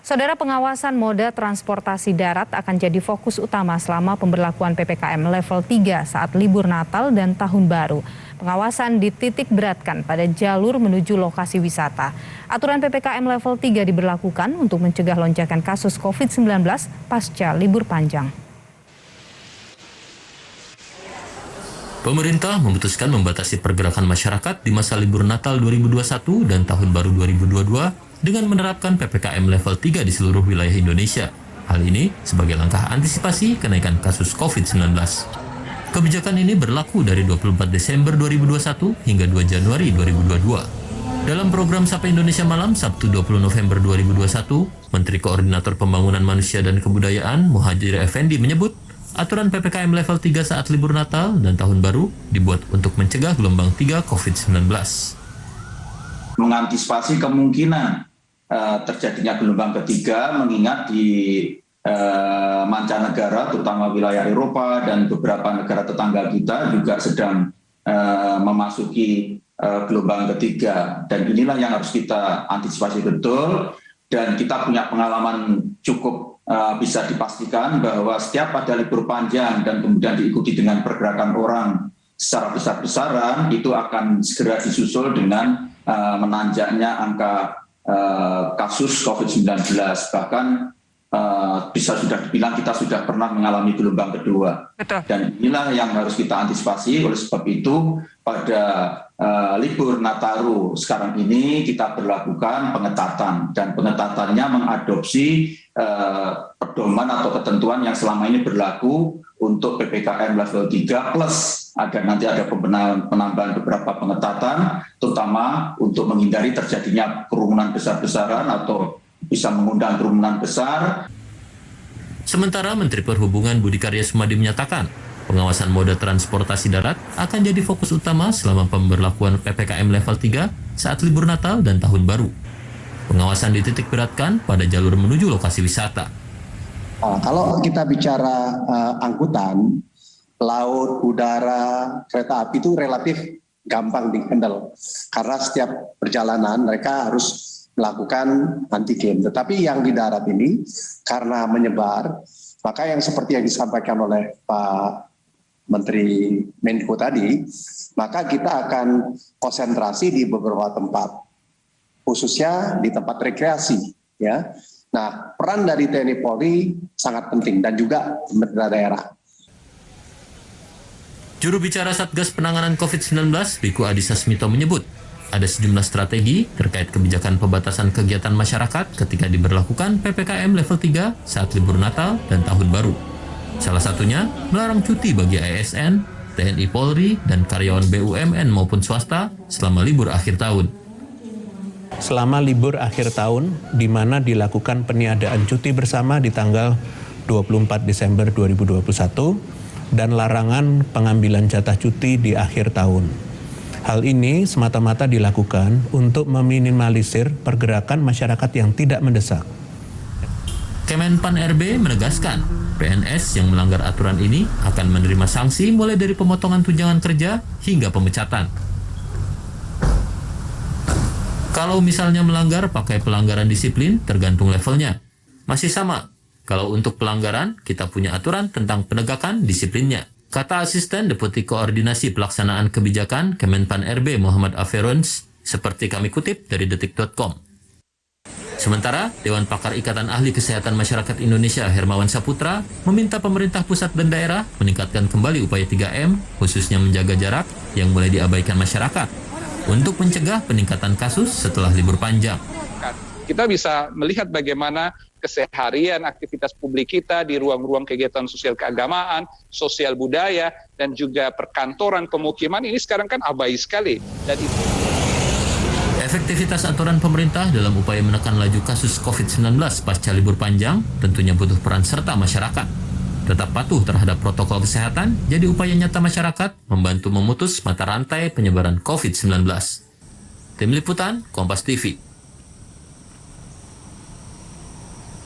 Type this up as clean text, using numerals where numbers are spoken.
Saudara, pengawasan moda transportasi darat akan jadi fokus utama selama pemberlakuan PPKM level 3 saat libur Natal dan Tahun Baru. Pengawasan dititik beratkan pada jalur menuju lokasi wisata. Aturan PPKM level 3 diberlakukan untuk mencegah lonjakan kasus COVID-19 pasca libur panjang. Pemerintah memutuskan membatasi pergerakan masyarakat di masa libur Natal 2021 dan Tahun Baru 2022 dengan menerapkan PPKM level 3 di seluruh wilayah Indonesia. Hal ini sebagai langkah antisipasi kenaikan kasus COVID-19. Kebijakan ini berlaku dari 24 Desember 2021 hingga 2 Januari 2022. Dalam program Sapa Indonesia Malam Sabtu 20 November 2021, Menteri Koordinator Pembangunan Manusia dan Kebudayaan Muhadjir Effendi menyebut aturan PPKM level 3 saat libur Natal dan Tahun Baru dibuat untuk mencegah gelombang 3 COVID-19. Mengantisipasi kemungkinan terjadinya gelombang ketiga, mengingat di mancanegara, terutama wilayah Eropa dan beberapa negara tetangga kita juga sedang memasuki gelombang ketiga. Dan inilah yang harus kita antisipasi betul, dan kita punya pengalaman cukup bisa dipastikan bahwa setiap ada libur panjang dan kemudian diikuti dengan pergerakan orang secara besar-besaran, itu akan segera disusul dengan menanjaknya angka kasus COVID-19. Bahkan bisa sudah dibilang kita sudah pernah mengalami gelombang kedua. Betul. Dan inilah yang harus kita antisipasi. Oleh sebab itu pada libur Nataru sekarang ini kita berlakukan pengetatan, dan pengetatannya mengadopsi pedoman atau ketentuan yang selama ini berlaku untuk PPKM level 3 plus agar nanti ada penambahan beberapa pengetatan, terutama untuk menghindari terjadinya kerumunan besar-besaran atau bisa mengundang kerumunan besar. Sementara Menteri Perhubungan Budi Karya Sumadi menyatakan, pengawasan moda transportasi darat akan jadi fokus utama selama pemberlakuan PPKM level 3 saat libur Natal dan Tahun Baru. Pengawasan dititik beratkan pada jalur menuju lokasi wisata. Kalau kita bicara angkutan, laut, udara, kereta api itu relatif gampang di-handle. Karena setiap perjalanan mereka harus melakukan antigen. Tetapi yang di darat ini karena menyebar, maka yang seperti yang disampaikan oleh Pak Menteri Menko tadi, maka kita akan konsentrasi di beberapa tempat, khususnya di tempat rekreasi, ya. Nah, peran dari TNI Polri sangat penting dan juga pemerintah daerah. Juru bicara Satgas Penanganan COVID-19, Wiku Adhisa Smito menyebut, ada sejumlah strategi terkait kebijakan pembatasan kegiatan masyarakat ketika diberlakukan PPKM level 3 saat libur Natal dan Tahun Baru. Salah satunya, melarang cuti bagi ASN, TNI Polri, dan karyawan BUMN maupun swasta selama libur akhir tahun. Selama libur akhir tahun, di mana dilakukan peniadaan cuti bersama di tanggal 24 Desember 2021, dan larangan pengambilan jatah cuti di akhir tahun. Hal ini semata-mata dilakukan untuk meminimalisir pergerakan masyarakat yang tidak mendesak. Kemenpan RB menegaskan, PNS yang melanggar aturan ini akan menerima sanksi mulai dari pemotongan tunjangan kerja hingga pemecatan. Kalau misalnya melanggar pakai pelanggaran disiplin, tergantung levelnya. Masih sama, kalau untuk pelanggaran, kita punya aturan tentang penegakan disiplinnya. Kata Asisten Deputi Koordinasi Pelaksanaan Kebijakan Kemenpan RB Muhammad Aferons, seperti kami kutip dari detik.com. Sementara, Dewan Pakar Ikatan Ahli Kesehatan Masyarakat Indonesia Hermawan Saputra meminta pemerintah pusat dan daerah meningkatkan kembali upaya 3M, khususnya menjaga jarak yang mulai diabaikan masyarakat, untuk mencegah peningkatan kasus setelah libur panjang. Kita bisa melihat bagaimana keseharian aktivitas publik kita di ruang-ruang kegiatan sosial keagamaan, sosial budaya, dan juga perkantoran, pemukiman ini sekarang kan abai sekali. Dan itu efektivitas aturan pemerintah dalam upaya menekan laju kasus COVID-19 pasca libur panjang tentunya butuh peran serta masyarakat. Tetap patuh terhadap protokol kesehatan jadi upaya nyata masyarakat membantu memutus mata rantai penyebaran COVID-19. Tim Liputan, Kompas TV.